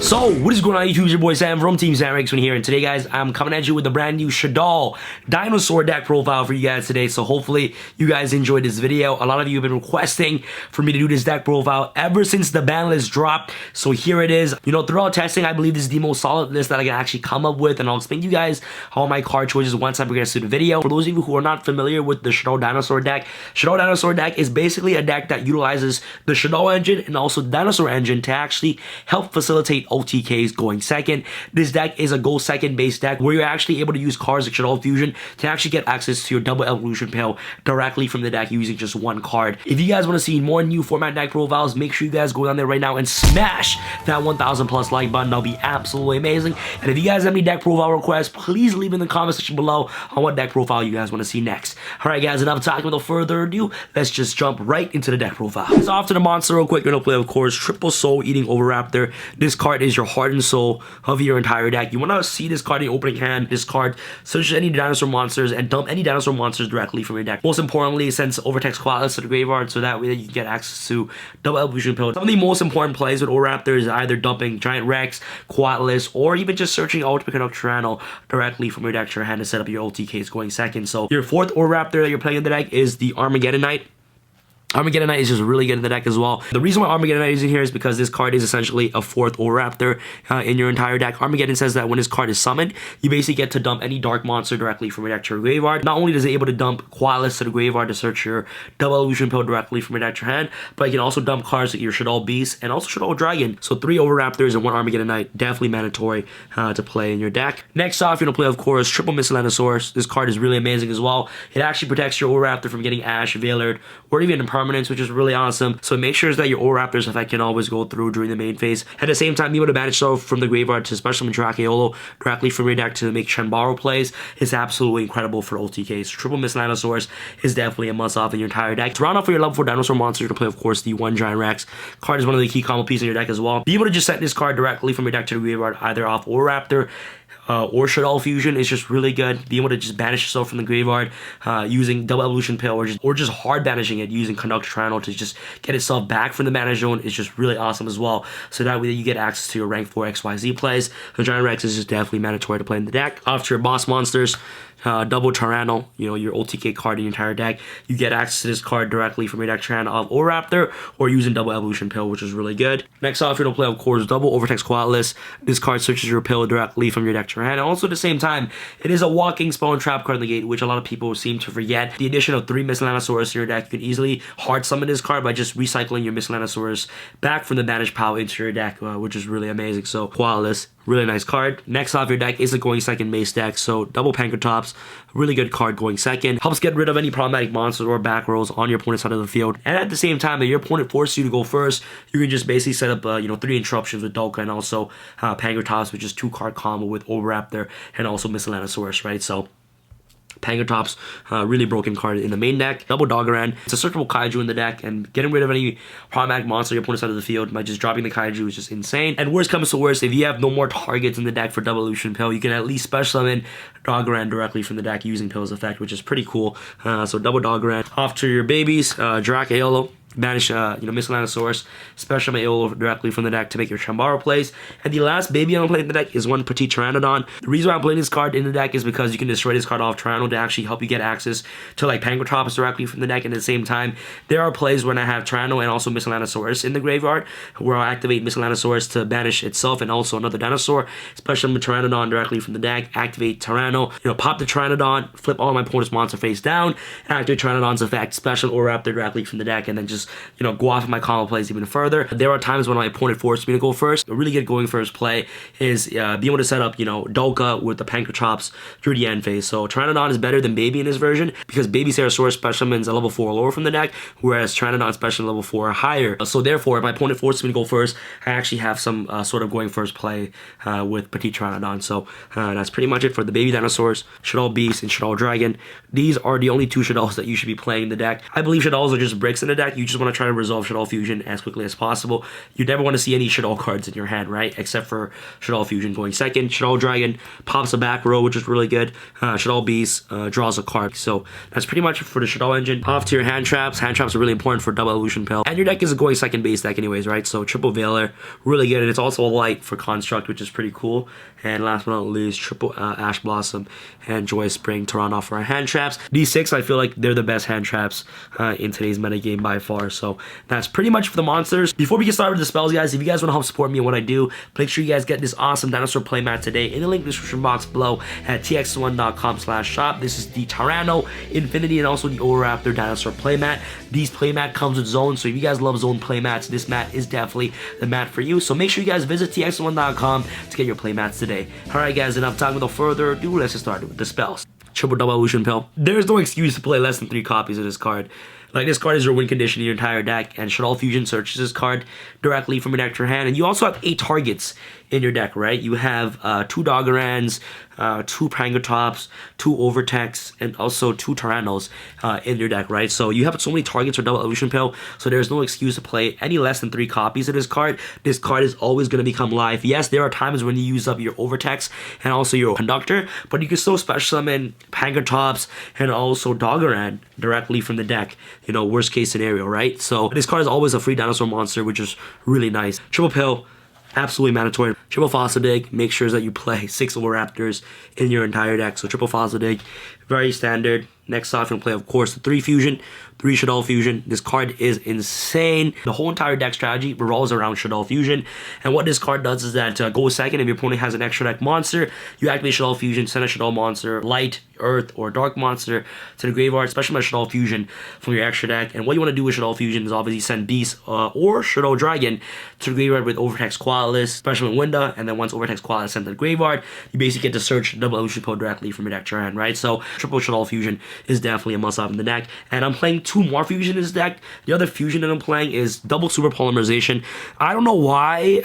So, what is going on YouTube? It's your boy Sam from Team SamRX1 here, and today guys, I'm coming at you with a brand new SHADDOLL Dinosaur deck profile for you guys today. So hopefully you guys enjoyed this video. A lot of you have been requesting for me to do this deck profile ever since the ban list dropped. So here it is. You know, throughout testing, I believe this is the most solid list that I can actually come up with, and I'll explain to you guys all my card choices once I progress through the video. For those of you who are not familiar with the SHADDOLL Dinosaur deck is basically a deck that utilizes the SHADDOLL engine and also the Dinosaur engine to actually help facilitate OTKs going second. This deck is a go second based deck where you're actually able to use cards like SHADDOLL Fusion to actually get access to your double evolution pill directly from the deck using just one card. If you guys want to see more new format deck profiles, make sure you guys go down there right now and smash that 1,000 plus like button. That'll be absolutely amazing. And if you guys have any deck profile requests, please leave in the comment section below on what deck profile you guys want to see next. Alright guys, enough talking. Without further ado, let's just jump right into the deck profile. So off to the monster real quick. You're gonna play, of course, Triple Soul Eating Oviraptor. This card is your heart and soul of your entire deck. You want to see this card in your opening hand. This card searches any dinosaur monsters and dump any dinosaur monsters directly from your deck. Most importantly, it sends Overtext Quatless to the graveyard, so that way that you can get access to double evolution pill. Some of the most important plays with Oviraptor is either dumping Giant Rex, Quatless, or even just searching Ultimate Conductor Tyranno directly from your deck to your hand to set up your OTKs going second. So your fourth Oviraptor that you're playing in the deck is the Armageddon Knight. Armageddon Knight is just really good in the deck as well. The reason why Armageddon Knight is in here is because this card is essentially a fourth Oviraptor in your entire deck. Armageddon says that when this card is summoned, you basically get to dump any dark monster directly from your deck to your graveyard. Not only is it able to dump Quatless to the graveyard to search your double evolution pill directly from your deck to your hand, but you can also dump cards like your SHADDOLL Beast and also SHADDOLL Dragon. So 3 Oviraptors and 1 Armageddon Knight, definitely mandatory to play in your deck. Next off, you're going to play, of course, Triple Miscellaneosaurus. This card is really amazing as well. It actually protects your Oviraptor from getting Ash, Veiled, or even Impermanence, which is really awesome. So make sure that your Oviraptor's effect can always go through during the main phase. At the same time, be able to banish stuff from the graveyard to special Tracheolo directly from your deck to make Shenbaro plays is absolutely incredible for OTKs. Triple Miscellaneosaurus is definitely a must-off in your entire deck. To round off for your level 4 dinosaur monster, you're going to play, of course, the 1 Giant Rex. Card is one of the key combo pieces in your deck as well. Be able to just set this card directly from your deck to the graveyard, either off Oviraptor or SHADDOLL Fusion is just really good. Being able to just banish yourself from the graveyard using double evolution pill or just hard banishing it using Conductor Tyranno to just get itself back from the mana zone is just really awesome as well. So that way you get access to your rank 4 XYZ plays. The Giant Rex is just definitely mandatory to play in the deck. After your boss monsters, double Tyranno, you know, your OTK card in your entire deck, you get access to this card directly from your deck Tyranno of Oviraptor or using double evolution pill, which is really good. Next off, you're going to play, of course, double Overtext Quatless. This card searches your pill directly from your deck to your hand. Also at the same time, it is a walking spell and trap card in the gate, which a lot of people seem to forget. The addition of 3 Miscellaneosaurus in your deck, you can easily hard summon this card by just recycling your Miscellaneosaurus back from the banished pile into your deck, which is really amazing. So Quatless, really nice card. Next off your deck is a going second base deck, so double Pankratops, really good card going second. Helps get rid of any problematic monsters or back rolls on your opponent's side of the field. And at the same time that your opponent forces you to go first, you can just basically set up 3 interruptions with Dolka and also Pankratops, which is 2 card combo with Oviraptor and also Miscellaneosaurus, right? So Pankratops, really broken card in the main deck. Double Doggeran. It's a searchable kaiju in the deck, and getting rid of any problematic monster on your opponent's side of the field by just dropping the kaiju is just insane. And worst comes to worst, if you have no more targets in the deck for double evolution pill, you can at least special summon Doggeran directly from the deck using Pill's effect, which is pretty cool. So double Doggeran. Off to your babies, Dracheolo. Banish, Miscellaneosaurus, special Aeolo directly from the deck to make your Shenbaro plays. And the last baby I'm playing in the deck is 1 Petite Pteranodon. The reason why I'm playing this card in the deck is because you can destroy this card off Tyranno to actually help you get access to like Pankratops directly from the deck. And at the same time, there are plays when I have Tyranno and also Miscellaneosaurus in the graveyard where I'll activate Miscellaneosaurus to banish itself and also another dinosaur, special Pteranodon directly from the deck, activate Tyranno, pop the Pteranodon, flip all my opponent's monster face down, activate Pteranodon's effect, special Oviraptor directly from the deck, and then just go off of my combo plays even further. There are times when my opponent forced me to go first. A really good going first play is being able to set up, Dolka with the Pankratops through the end phase. So Pteranodon is better than Baby in this version because Baby Ceratosaurus special summons a level 4 lower from the deck, whereas Pteranodon special level 4 higher. So therefore, if my opponent forces me to go first, I actually have some sort of going first play with Petite Pteranodon. So that's pretty much it for the Baby Dinosaurs, SHADDOLL Beast, and SHADDOLL Dragon. These are the only 2 SHADDOLLs that you should be playing in the deck. I believe SHADDOLLs are just bricks in the deck. You just just want to try to resolve Shadoll Fusion as quickly as possible. You never want to see any Shadoll cards in your hand, right? Except for Shadoll Fusion going second. Shadoll Dragon pops a back row, which is really good. Shadoll Beast draws a card. So that's pretty much for the Shadoll engine. Off to your hand traps. Hand traps are really important for double evolution pill. And your deck is a going second base deck anyways, right? So triple Veiler, really good. And it's also a light for construct, which is pretty cool. And last but not least, triple Ash Blossom and Joyous Spring to round off our hand traps. These 6, I feel like they're the best hand traps in today's metagame by far. So that's pretty much for the monsters. Before we get started with the spells, guys, if you guys want to help support me and what I do, make sure you guys get this awesome Dinosaur Playmat today in the link description box below at tx1.com/shop. This is the Tyranno, Infinity, and also the Oviraptor Dinosaur Playmat. These playmat comes with zones, so if you guys love zone playmats, this mat is definitely the mat for you. So make sure you guys visit tx1.com to get your playmats today. Alright guys, enough time without further ado, let's get started with the spells. Triple double evolution pill. There's no excuse to play less than 3 copies of this card. Like, this card is your win condition in your entire deck, and Shadoll Fusion searches this card directly from your deck to your hand. And you also have 8 targets in your deck, right? You have 2 Doggerans, 2 Pangatops, 2 Overtex, and also 2 Tyrannos in your deck, right? So you have so many targets for double evolution pill, so there's no excuse to play any less than 3 copies of this card. This card is always going to become live. Yes, there are times when you use up your Overtex and also your Conductor, but you can still special summon Pangatops and also Doggeran directly from the deck. You know, worst case scenario, right? So this card is always a free dinosaur monster, which is really nice. Triple pill, absolutely mandatory. Triple Fossil Dig, make sure that you play 6 Oviraptors in your entire deck. So triple Fossil Dig, very standard. Next off, you'll play, of course, the 3 Fusion, 3 Shadoll Fusion. This card is insane. The whole entire deck strategy revolves around Shadoll Fusion. And what this card does is that go second, if your opponent has an extra deck monster, you activate Shadoll Fusion, send a Shadoll monster, light, earth, or dark monster to the graveyard, especially my Shadoll Fusion from your extra deck. And what you want to do with Shadoll Fusion is obviously send Beast or Shadoll Dragon to the graveyard with Overtex Qualis, special in Winda, and then once Overtex Qualis is sent to the graveyard, you basically get to search double evolution pill directly from your deck to your hand, right? So triple Shadoll Fusion is definitely a must-have in the deck. And I'm playing 2 more Fusion in this deck. The other Fusion that I'm playing is double Super Polymerization. I don't know why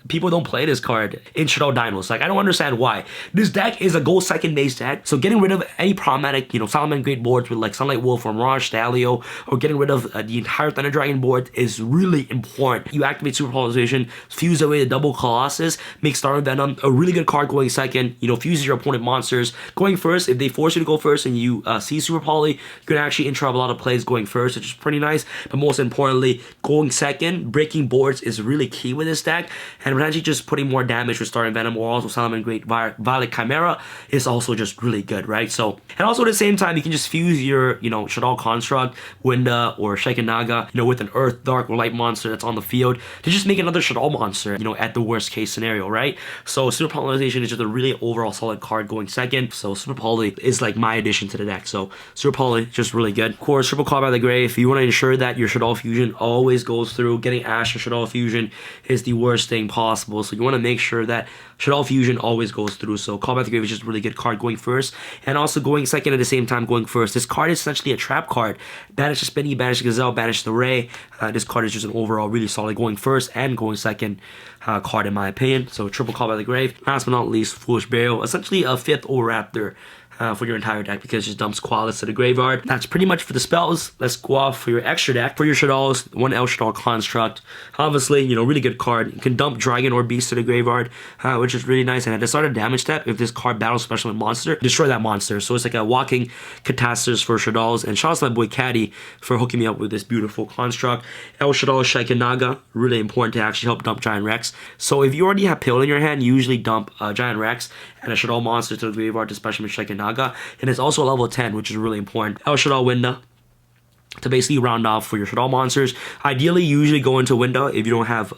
people don't play this card in Shadoll Dinos. Like, I don't understand why. This deck is a gold second base deck, so getting rid of any problematic, you know, Solomon Great boards with like Sunlight Wolf or Mirage Stalio, or getting rid of the entire Thunder Dragon board is really important. You activate Super Polarization, fuse away the double Colossus, make Star Venom a really good card going second, you know, fuses your opponent monsters. Going first, if they force you to go first and you see Super Poly, you can actually interrupt a lot of plays going first, which is pretty nice. But most importantly, going second, breaking boards is really key with this deck. And potentially just putting more damage with Star Venom or also Solomon Great Violet Chimera is also just really good, right? So, and also at the same time, you can just fuse your, you know, Shadoll Construct, Winda, or Naga, you know, with an Earth, Dark, or Light monster that's on the field to just make another Shadoll monster, you know, at the worst case scenario, right? So Super Polarization is just a really overall solid card going second. So Super Poly is like my addition to the deck. So Super Poly, just really good. Of course, Triple Call by the Grave. You want to ensure that your Shadoll Fusion always goes through. Getting Ash or Shadoll Fusion is the worst thing possible. So you want to make sure that Shadoll Fusion always goes through. So Call by the Grave is just a really good card going first, and also going second at the same time going first. This card is essentially a trap card. Banish the Spinny, Banish the Gazelle, Banish the Ray. This card is just an overall really solid going first and going second card in my opinion. So triple Call by the Grave. Last but not least, Foolish Burial. Essentially a 5th Oviraptor for your entire deck because it just dumps Qualis to the graveyard. That's pretty much for the spells. Let's go off for your extra deck. For your Shadolls, 1 L Shadoll Construct. Obviously, you know, really good card. You can dump Dragon or Beast to the graveyard, which is really nice. And at the start of damage step, if this card battles special with monster, destroy that monster. So it's like a walking catastrophe for Shadolls. And shout out to my boy Caddy for hooking me up with this beautiful construct. El Shaddol Naga, really important to actually help dump Giant Rex. So if you already have Pill in your hand, you usually dump Giant Rex and a Shadoll monster to the graveyard to special with Naga. And it's also a level 10, which is really important. El Shaddol Winda to basically round off for your Shadoll monsters. Ideally, you usually go into Winda if you don't have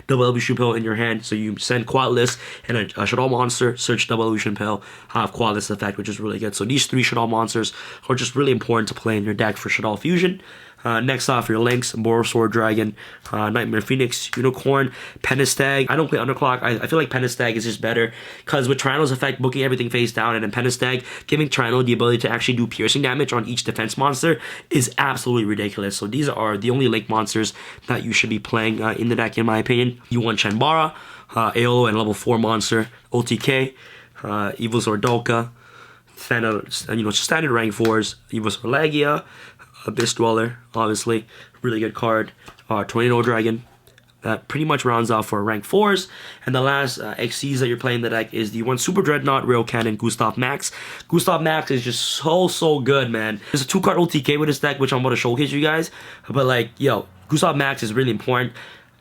double evolution pill in your hand. So you send Qualis and a Shadoll monster, search double evolution pill, have Qualis effect, which is really good. So these 3 Shadoll monsters are just really important to play in your deck for Shadoll Fusion. Next off, your Lynx, Borosaur Dragon, Nightmare Phoenix, Unicorn, Pentastag. I don't play Underclock. I feel like Pentastag is just better because with Tyranno's effect, booking everything face down, and then Pentastag giving Tyranno the ability to actually do piercing damage on each defense monster is absolutely ridiculous. So these are the only Link monsters that you should be playing in the deck, in my opinion. You want Chanbara, Aolo, and level 4 monster, OTK, Evilsaur Dolka, standard rank 4s, Evilsaur Lagia, Abyss Dweller, obviously, really good card. Tornado Dragon. That pretty much rounds off for rank 4s. And the last XCs that you're playing in the deck is the one Super Dreadnought, Rail Cannon, Gustav Max. Gustav Max is just so good, man. There's a 2-card OTK with this deck, which I'm about to showcase you guys. But like, yo, Gustav Max is really important.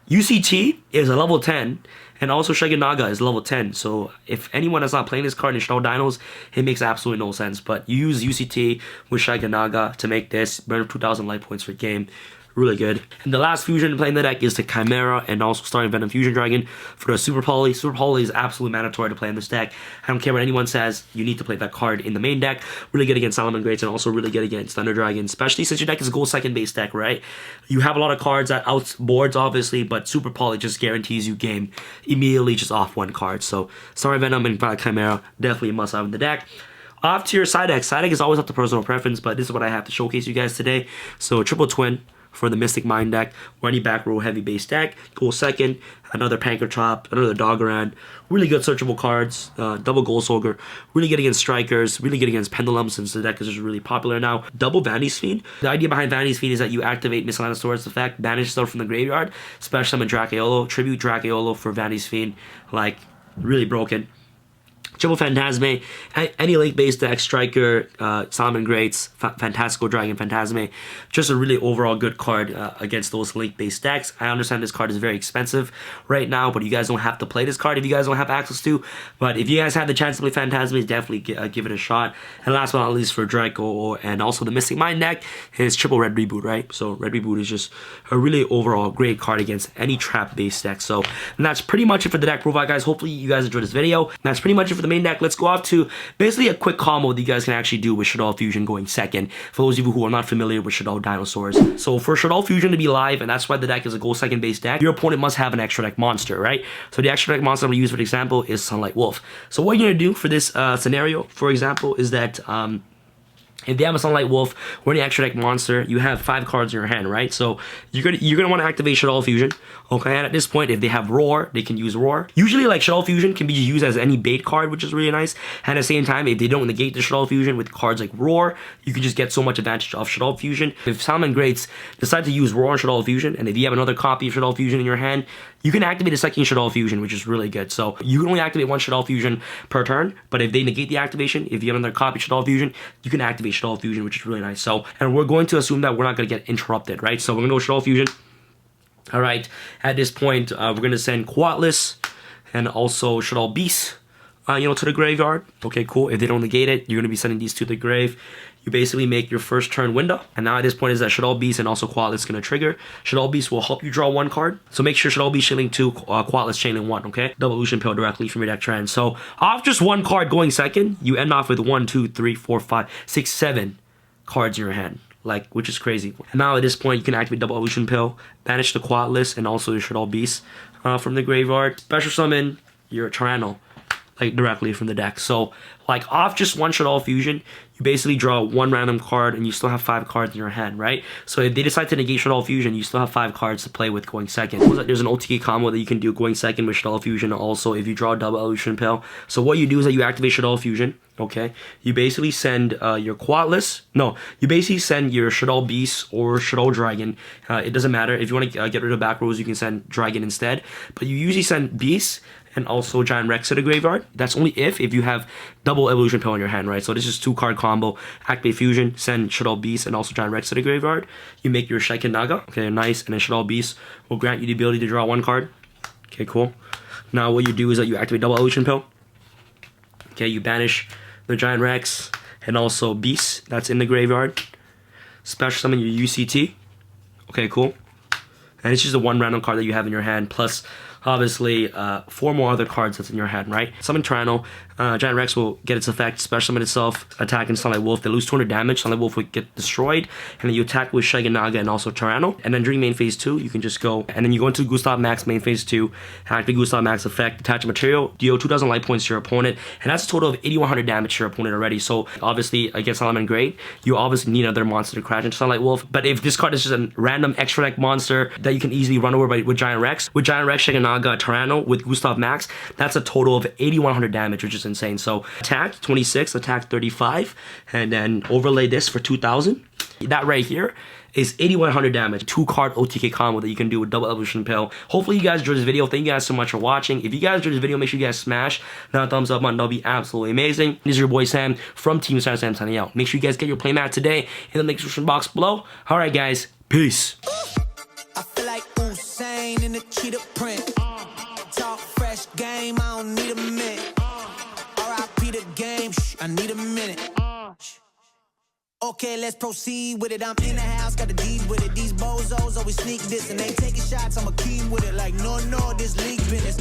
UCT is a level 10, and also Shaganaga is level 10. So if anyone is not playing this card in Shadow Dinos, it makes absolutely no sense. But you use UCT with Shaganaga to make this burn 2,000 life points per game. Really good. And the last fusion playing the deck is the Chimera and also Starring Venom Fusion Dragon for the Super Poly. Super Poly is absolutely mandatory to play in this deck. I don't care what anyone says, you need to play that card in the main deck. Really good against Salmon Greats and also really good against Thunder Dragon, especially since your deck is a gold second base deck, right? You have a lot of cards that outboards, obviously, but Super Poly just guarantees you game immediately just off one card. So Starring Venom and Chimera definitely a must have in the deck. Off to your side deck. Side deck is always up to personal preference, but this is what I have to showcase you guys today. So Triple Twin for the Mystic Mind deck, or any back row heavy base deck. Gold second, another Pankrotop, another Doggeran. Really good searchable cards. Double Gold Soldier. Really good against Strikers. Really good against Pendulum, since the deck is just really popular now. Double Vanity's Fiend. The idea behind Vanity's Fiend is that you activate Miscellaneous effect, banish stuff from the graveyard, special summon Dracaeolo, tribute Dracaeolo for Vanity's Fiend. Like, really broken. Triple Phantasme, any link-based deck, Striker, Salmon Greats, Fantastical Dragon, Phantasme, just a really overall good card against those link-based decks. I understand this card is very expensive right now, but you guys don't have to play this card if you guys don't have access to. But if you guys have the chance to play Phantasme, definitely give it a shot. And last but not least for Draco and also the Mystic Mind deck is Triple Red Reboot, right? So Red Reboot is just a really overall great card against any trap-based deck. So and that's pretty much it for the deck profile, guys. Hopefully you guys enjoyed this video. And that's pretty much it for the main deck. Let's go off to basically a quick combo that you guys can actually do with Shaddol Fusion going second, for those of you who are not familiar with Shaddol Dinosaurs. So for Shaddol Fusion to be live, and that's why the deck is a gold second base deck, your opponent must have an extra deck monster, right? So the extra deck monster I'm going to use for example is Sunlight Wolf. So what you're going to do for this scenario, for example, is that if they have a Sunlight Wolf or any extra deck monster, you have 5 cards in your hand, right? So you're gonna want to activate Shaddol Fusion. Okay, and at this point, if they have Roar, they can use Roar. Usually, like, Shaddol Fusion can be used as any bait card, which is really nice. And at the same time, if they don't negate the Shaddol Fusion with cards like Roar, you can just get so much advantage off Shaddol Fusion. If Salmon Greats decide to use Roar on Shaddol Fusion, and if you have another copy of Shaddol Fusion in your hand, you can activate a second Shaddol Fusion, which is really good. So you can only activate one Shaddol Fusion per turn, but if they negate the activation, if you have another copy of Shaddol Fusion, you can activate Shaddol Fusion, which is really nice. So, and we're going to assume that we're not going to get interrupted, right? So we're going to go Shaddol Fusion. All right, at this point, we're going to send Quatless and also Shaddol Beast, to the graveyard. Okay, cool. If they don't negate it, you're going to be sending these to the grave. You basically make your first turn window. And now at this point is that Shaddol Beast and also Quatless is going to trigger. Shaddol Beast will help you draw 1 card. So make sure Shaddol Beast chaining 2, Quatless chaining 1, okay? Double Illusion Pill directly from your deck trend. So off just 1 card going second, you end off with 1, 2, 3, 4, 5, 6, 7 cards in your hand. Like, which is crazy. And now at this point, you can activate Double Illusion Pill, banish the Quatless and also the Shaddol Beast from the graveyard. Special summon your Tyranno, like, directly from the deck. So, like, off just 1 Shaddol Fusion, you basically draw 1 random card and you still have 5 cards in your hand, right? So if they decide to negate Shaddol Fusion, you still have 5 cards to play with going second. There's an OTK combo that you can do going second with Shaddol Fusion also if you draw Double Illusion Pill. So what you do is that you activate Shaddol Fusion, okay? You basically send your Quatless. No, you basically send your Shaddol Beast or Shaddol Dragon. It doesn't matter. If you want to get rid of back rows, you can send Dragon instead. But you usually send Beast and also Giant Rex to the graveyard. That's only if you have Double Illusion Pill in your hand, right? So this is 2-card combo. Activate Fusion, send Shaddol Beast and also Giant Rex to the graveyard. You make your Naga, okay, nice, and then Shaddol Beast will grant you the ability to draw 1 card. Okay, cool. Now what you do is that you activate Double Illusion Pill. Okay, you banish the Giant Rex and also Beast that's in the graveyard. Special summon your UCT. Okay, cool. And it's just the 1 random card that you have in your hand, plus obviously 4 more other cards that's in your hand, right? Summon Tyranno. Giant Rex will get its effect, special summon itself, attack in Sunlight Wolf. They lose 200 damage. Sunlight Wolf will get destroyed. And then you attack with Shaganaga and also Tyranno. And then during main phase 2, you can just go, and then you go into Gustav Max main phase 2, activate Gustav Max effect, attach a material, deal 2,000 life points to your opponent, and that's a total of 8,100 damage to your opponent already. So obviously against Salmon Great, you obviously need another monster to crash into Sunlight Wolf. But if this card is just a random extra deck monster that you can easily run over with Giant Rex, Shaganaga, Tyranno with Gustav Max, that's a total of 8,100 damage, which is just insane. So attack 26, attack 35, and then overlay this for 2000. That right here is 8100 damage, 2-card OTK combo that you can do with double evolution pill. Hopefully you guys enjoyed this video. Thank you guys so much for watching. If you guys enjoyed this video, make sure you guys smash that thumbs up button. That'll be absolutely amazing. This is your boy Sam from Team Sam signing out. Make sure you guys get your playmat today in the link description box below. All right, guys, peace. I feel like Usain in the cheetah print. Talk fresh game, I don't need a minute. R.I.P. the game, I need a minute. Okay, let's proceed with it. I'm in the house, got the deed with it. These bozos always sneak this and they taking shots. I'm a keen with it. Like, no, this league business.